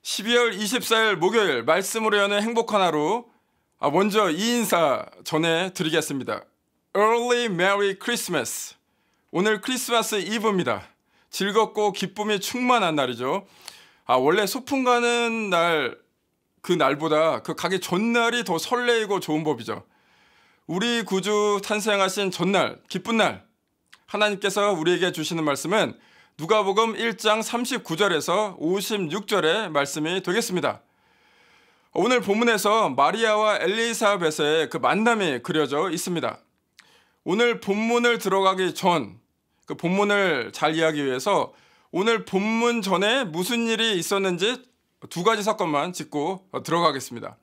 12월 24일 목요일 말씀으로 여는 행복한 하루. 먼저 이 인사 전해드리겠습니다. Early Merry Christmas. 오늘 크리스마스 이브입니다. 즐겁고 기쁨이 충만한 날이죠. 원래 소풍 가는 날, 그 날보다 그 가기 전날이 더 설레이고 좋은 법이죠. 우리 구주 탄생하신 전날, 기쁜 날, 하나님께서 우리에게 주시는 말씀은 누가복음 1장 39절에서 56절의 말씀이 되겠습니다. 오늘 본문에서 마리아와 엘리사벳의 그 만남이 그려져 있습니다. 오늘 본문을 들어가기 전, 그 본문을 잘 이해하기 위해서 오늘 본문 전에 무슨 일이 있었는지 두 가지 사건만 짚고 들어가겠습니다.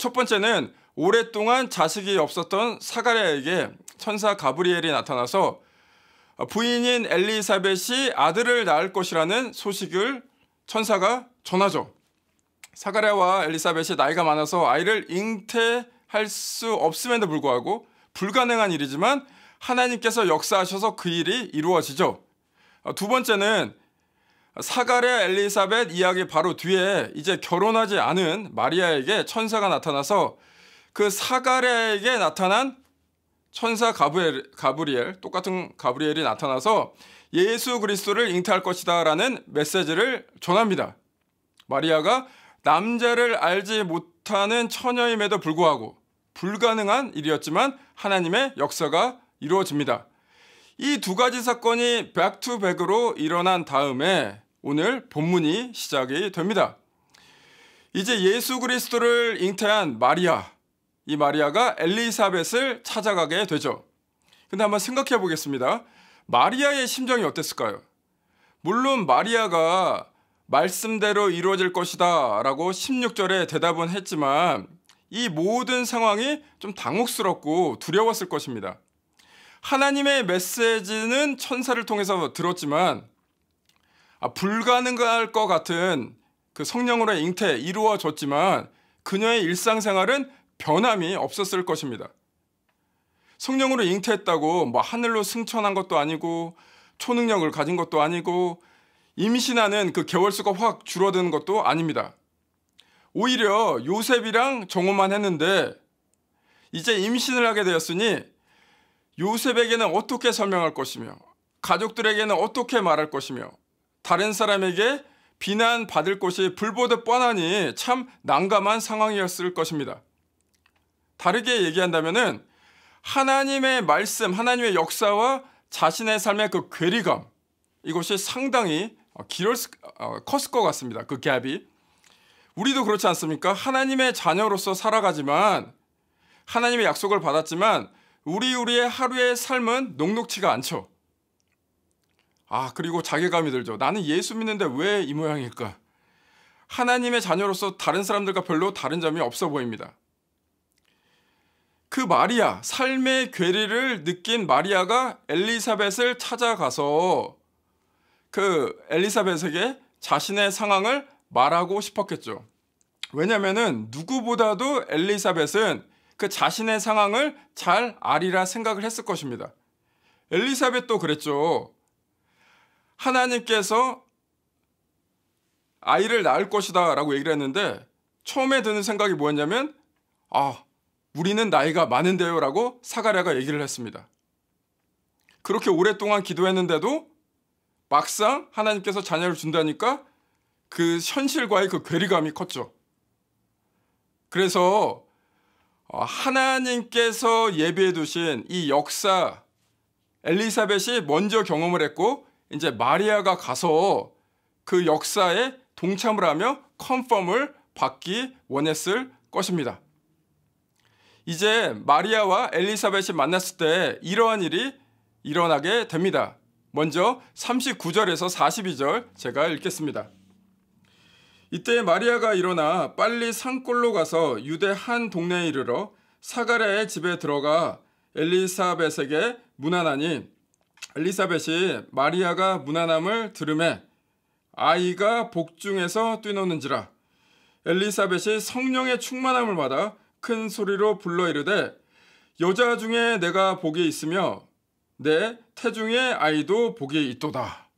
첫 번째는 오랫동안 자식이 없었던 사가랴에게 천사 가브리엘이 나타나서 부인인 엘리사벳이 아들을 낳을 것이라는 소식을 천사가 전하죠. 사가랴와 엘리사벳이 나이가 많아서 아이를 잉태할 수 없음에도 불구하고 불가능한 일이지만 하나님께서 역사하셔서 그 일이 이루어지죠. 두 번째는 사가랴 엘리사벳 이야기 바로 뒤에 이제 결혼하지 않은 마리아에게 천사가 나타나서 그 사가랴에게 나타난 천사 가브리엘, 똑같은 가브리엘이 나타나서 예수 그리스도를 잉태할 것이다 라는 메시지를 전합니다. 마리아가 남자를 알지 못하는 처녀임에도 불구하고 불가능한 일이었지만 하나님의 역사가 이루어집니다. 이 두 가지 사건이 백투백으로 일어난 다음에 오늘 본문이 시작이 됩니다. 이제 예수 그리스도를 잉태한 마리아, 이 마리아가 엘리사벳을 찾아가게 되죠. 근데 한번 생각해 보겠습니다. 마리아의 심정이 어땠을까요? 물론 마리아가 말씀대로 이루어질 것이다 라고 16절에 대답은 했지만 이 모든 상황이 좀 당혹스럽고 두려웠을 것입니다. 하나님의 메시지는 천사를 통해서 들었지만 불가능할 것 같은 그 성령으로의 잉태 이루어졌지만 그녀의 일상생활은 변함이 없었을 것입니다. 성령으로 잉태했다고 하늘로 승천한 것도 아니고 초능력을 가진 것도 아니고 임신하는 그 개월수가 확 줄어드는 것도 아닙니다. 오히려 요셉이랑 정혼만 했는데 이제 임신을 하게 되었으니 요셉에게는 어떻게 설명할 것이며 가족들에게는 어떻게 말할 것이며 다른 사람에게 비난받을 곳이 불보듯 뻔하니 참 난감한 상황이었을 것입니다. 다르게 얘기한다면은 하나님의 말씀, 하나님의 역사와 자신의 삶의 그 괴리감, 이것이 상당히 컸을 것 같습니다. 그 갭이. 우리도 그렇지 않습니까? 하나님의 자녀로서 살아가지만 하나님의 약속을 받았지만 우리의 하루의 삶은 녹록치가 않죠. 그리고 자괴감이 들죠. 나는 예수 믿는데 왜 이 모양일까? 하나님의 자녀로서 다른 사람들과 별로 다른 점이 없어 보입니다. 그 마리아, 삶의 괴리를 느낀 마리아가 엘리사벳을 찾아가서 그 엘리사벳에게 자신의 상황을 말하고 싶었겠죠. 왜냐하면 누구보다도 엘리사벳은 그 자신의 상황을 잘 아리라 생각을 했을 것입니다. 엘리사벳도 그랬죠. 하나님께서 아이를 낳을 것이다 라고 얘기를 했는데 처음에 드는 생각이 뭐였냐면 우리는 나이가 많은데요 라고 사가랴가 얘기를 했습니다. 그렇게 오랫동안 기도했는데도 막상 하나님께서 자녀를 준다니까 그 현실과의 그 괴리감이 컸죠. 그래서 하나님께서 예비해 두신 이 역사, 엘리사벳이 먼저 경험을 했고 이제 마리아가 가서 그 역사에 동참을 하며 컨펌을 받기 원했을 것입니다. 이제 마리아와 엘리사벳이 만났을 때 이러한 일이 일어나게 됩니다. 먼저 39절에서 42절 제가 읽겠습니다. 이때 마리아가 일어나 빨리 산골로 가서 유대 한 동네에 이르러 사가랴의 집에 들어가 엘리사벳에게 문안하니 엘리사벳이 마리아가 문안함을 들으매 아이가 복중에서 뛰노는지라 엘리사벳이 성령의 충만함을 받아 큰 소리로 불러 이르되 여자 중에 내가 복이 있으며 내 태중의 아이도 복이 있도다.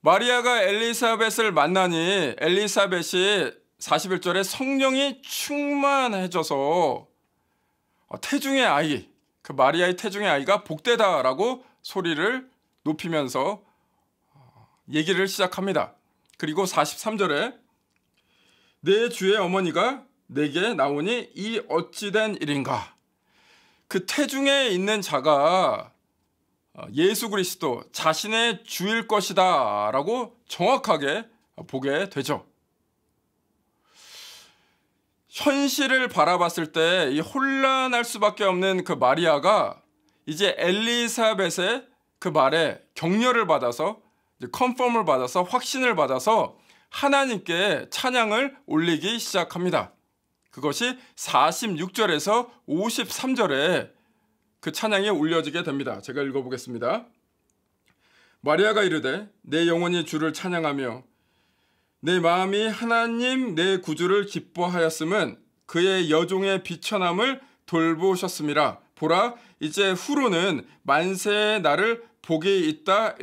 마리아가 엘리사벳을 만나니 엘리사벳이 41절에 성령이 충만해져서 태중의 아이, 그 마리아의 태중의 아이가 복되다라고 소리를 높이면서 얘기를 시작합니다. 그리고 43절에 내 주의 어머니가 내게 나오니 이 어찌된 일인가. 그 태중에 있는 자가 예수 그리스도 자신의 주일 것이다 라고 정확하게 보게 되죠. 현실을 바라봤을 때 이 혼란할 수밖에 없는 그 마리아가 이제 엘리사벳의 그 말에 격려를 받아서 컨펌을 받아서 확신을 받아서 하나님께 찬양을 올리기 시작합니다. 그것이 46절에서 53절에 그 찬양이 올려지게 됩니다. 제가 읽어보겠습니다. 마리아가 이르되 내 영혼이 주를 찬양하며 내 마음이 하나님 내 구주를 기뻐하였음은 그의 여종의 비천함을 돌보셨음이라. 보라 이제 후로는 만세의 나를 복이 있다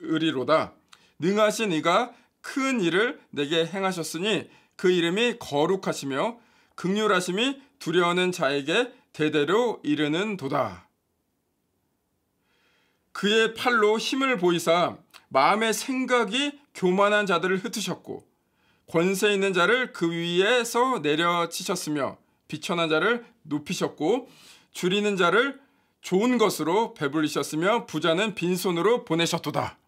일컬으리로다. 능하신 이가 큰 일을 내게 행하셨으니 그 이름이 거룩하시며 긍휼하심이 두려워하는 자에게 대대로 이르는 도다. 그의 팔로 힘을 보이사 마음의 생각이 교만한 자들을 흩으셨고 권세 있는 자를 그 위에서 내려치셨으며 비천한 자를 높이셨고 줄이는 자를 좋은 것으로 배불리셨으며 부자는 빈손으로 보내셨도다.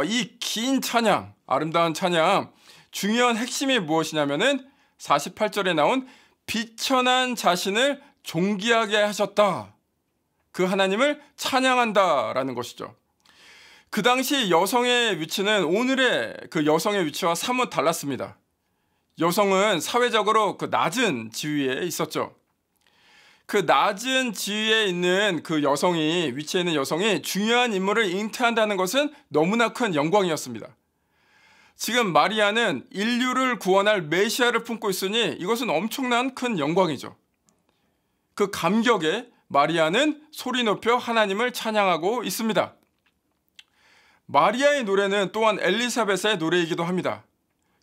이 긴 찬양, 아름다운 찬양, 중요한 핵심이 무엇이냐면은 48절에 나온 비천한 자신을 존귀하게 하셨다. 그 하나님을 찬양한다라는 것이죠. 그 당시 여성의 위치는 오늘의 그 여성의 위치와 사뭇 달랐습니다. 여성은 사회적으로 그 낮은 지위에 있었죠. 그 낮은 지위에 있는 그 여성이, 위치에 있는 여성이 중요한 인물을 잉태한다는 것은 너무나 큰 영광이었습니다. 지금 마리아는 인류를 구원할 메시아를 품고 있으니 이것은 엄청난 큰 영광이죠. 그 감격에 마리아는 소리 높여 하나님을 찬양하고 있습니다. 마리아의 노래는 또한 엘리사벳의 노래이기도 합니다.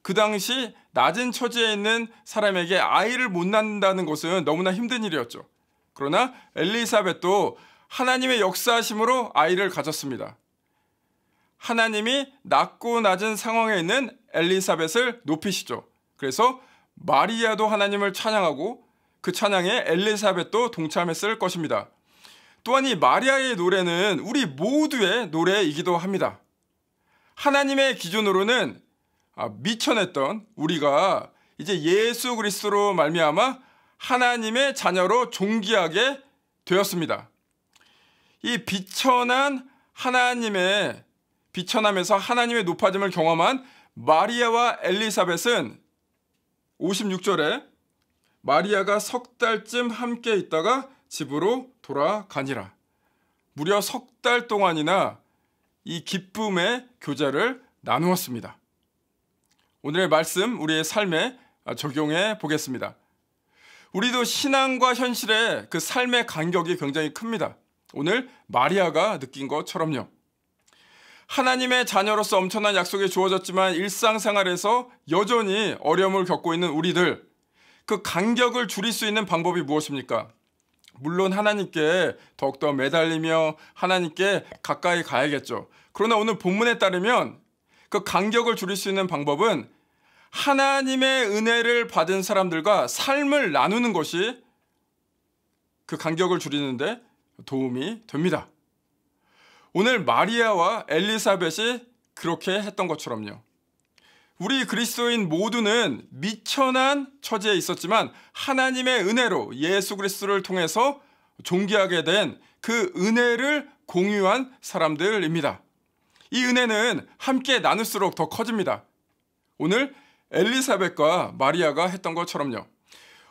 그 당시 낮은 처지에 있는 사람에게 아이를 못 낳는다는 것은 너무나 힘든 일이었죠. 그러나 엘리사벳도 하나님의 역사하심으로 아이를 가졌습니다. 하나님이 낮고 낮은 상황에 있는 엘리사벳을 높이시죠. 그래서 마리아도 하나님을 찬양하고 그 찬양에 엘리사벳도 동참했을 것입니다. 또한 이 마리아의 노래는 우리 모두의 노래이기도 합니다. 하나님의 기준으로는 미천했던 우리가 이제 예수 그리스도로 말미암아 하나님의 자녀로 존귀하게 되었습니다. 이 비천한 하나님의 비천함에서 하나님의 높아짐을 경험한 마리아와 엘리사벳은 56절에 마리아가 석 달쯤 함께 있다가 집으로 돌아가니라. 무려 석 달 동안이나 이 기쁨의 교제를 나누었습니다. 오늘의 말씀 우리의 삶에 적용해 보겠습니다. 우리도 신앙과 현실의 그 삶의 간격이 굉장히 큽니다. 오늘 마리아가 느낀 것처럼요. 하나님의 자녀로서 엄청난 약속이 주어졌지만 일상생활에서 여전히 어려움을 겪고 있는 우리들, 그 간격을 줄일 수 있는 방법이 무엇입니까? 물론 하나님께 더욱더 매달리며 하나님께 가까이 가야겠죠. 그러나 오늘 본문에 따르면 그 간격을 줄일 수 있는 방법은 하나님의 은혜를 받은 사람들과 삶을 나누는 것이 그 간격을 줄이는데 도움이 됩니다. 오늘 마리아와 엘리사벳이 그렇게 했던 것처럼요. 우리 그리스도인 모두는 미천한 처지에 있었지만 하나님의 은혜로 예수 그리스도를 통해서 존귀하게 된 그 은혜를 공유한 사람들입니다. 이 은혜는 함께 나눌수록 더 커집니다. 오늘 엘리사벳과 마리아가 했던 것처럼요.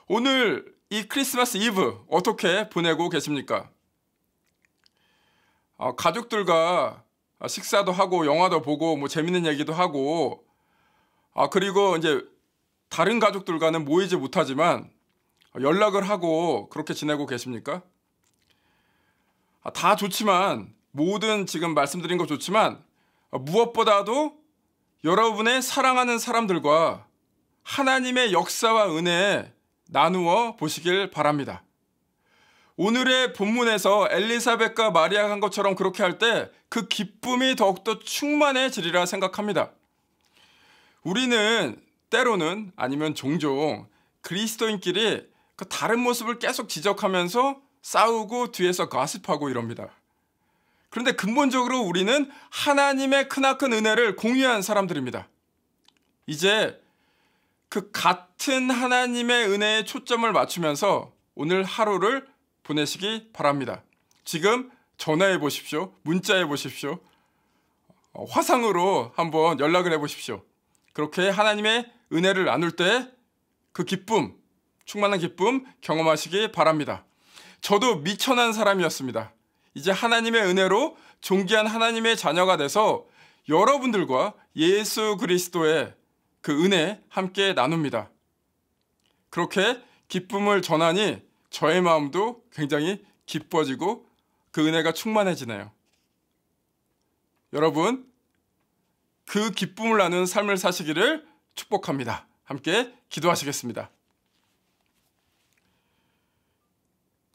오늘 이 크리스마스 이브 어떻게 보내고 계십니까? 가족들과 식사도 하고 영화도 보고 뭐 재밌는 얘기도 하고 그리고 이제 다른 가족들과는 모이지 못하지만 연락을 하고 그렇게 지내고 계십니까? 다 좋지만 모든 지금 말씀드린 거 좋지만 무엇보다도 여러분의 사랑하는 사람들과 하나님의 역사와 은혜 나누어 보시길 바랍니다. 오늘의 본문에서 엘리사벳과 마리아가 한 것처럼 그렇게 할 때 그 기쁨이 더욱더 충만해지리라 생각합니다. 우리는 때로는 아니면 종종 그리스도인끼리 그 다른 모습을 계속 지적하면서 싸우고 뒤에서 가십하고 이럽니다. 그런데 근본적으로 우리는 하나님의 크나큰 은혜를 공유한 사람들입니다. 이제 그 같은 하나님의 은혜에 초점을 맞추면서 오늘 하루를 보내시기 바랍니다. 지금 전화해 보십시오. 문자해 보십시오. 화상으로 한번 연락을 해 보십시오. 그렇게 하나님의 은혜를 나눌 때 그 기쁨, 충만한 기쁨 경험하시기 바랍니다. 저도 미천한 사람이었습니다. 이제 하나님의 은혜로 존귀한 하나님의 자녀가 돼서 여러분들과 예수 그리스도의 그 은혜 함께 나눕니다. 그렇게 기쁨을 전하니 저의 마음도 굉장히 기뻐지고 그 은혜가 충만해지네요. 여러분, 그 기쁨을 나누는 삶을 사시기를 축복합니다. 함께 기도하시겠습니다.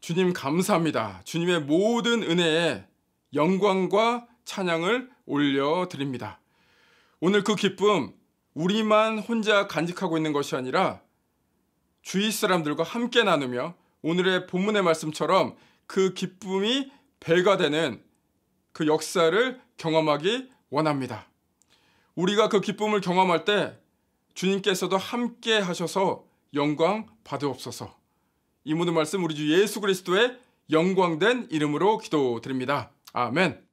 주님 감사합니다. 주님의 모든 은혜에 영광과 찬양을 올려드립니다. 오늘 그 기쁨 우리만 혼자 간직하고 있는 것이 아니라 주위 사람들과 함께 나누며 오늘의 본문의 말씀처럼 그 기쁨이 배가 되는 그 역사를 경험하기 원합니다. 우리가 그 기쁨을 경험할 때 주님께서도 함께 하셔서 영광 받으옵소서. 이 모든 말씀 우리 주 예수 그리스도의 영광된 이름으로 기도드립니다. 아멘.